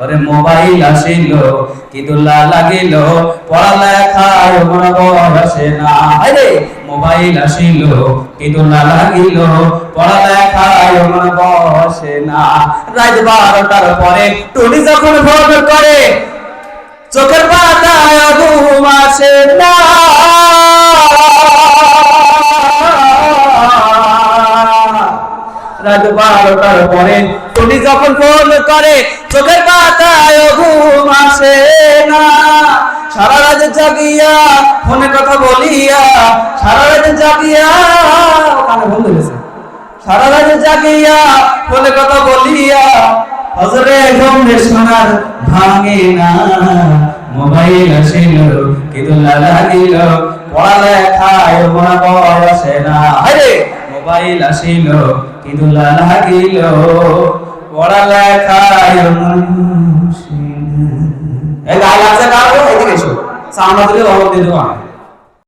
ওরে মোবাইল আসিল কি দুল্লা লাগিল পড়ালেখায় মন বসে না। আরে মোবাইল আসিল কি দুল্লা লাগিল পড়ালেখায় মন বসে না। রাত 12টার পরে টুনি যখন ফোন করে চোখের পাতায় ঘুম আসে না। রাত 12টার পরে টুনি যখন ফোন করে চোখের পাতায় ঘুম আসে না। সারা রাত জাগিয়া ফোনে কথা বলিয়া, সারা রাত জাগিয়া কানে বন্ধ গেছে, সারা রাত জাগিয়া ফোনে কথা বলিয়া হজরে ঘুমে সোনার ভাঙে না। মোবাইল আসিল কি দুল্লা লাগিল পড়ালেখায় মন বসে না। আরে মোবাইল আসিল কি দুল্লা লাগিল পড়ালেখায় মন বসে না। এই গায়ে লাগছে কারো এদিকে এসো, সামনে দিলে রহমত দিয়ে দেবো।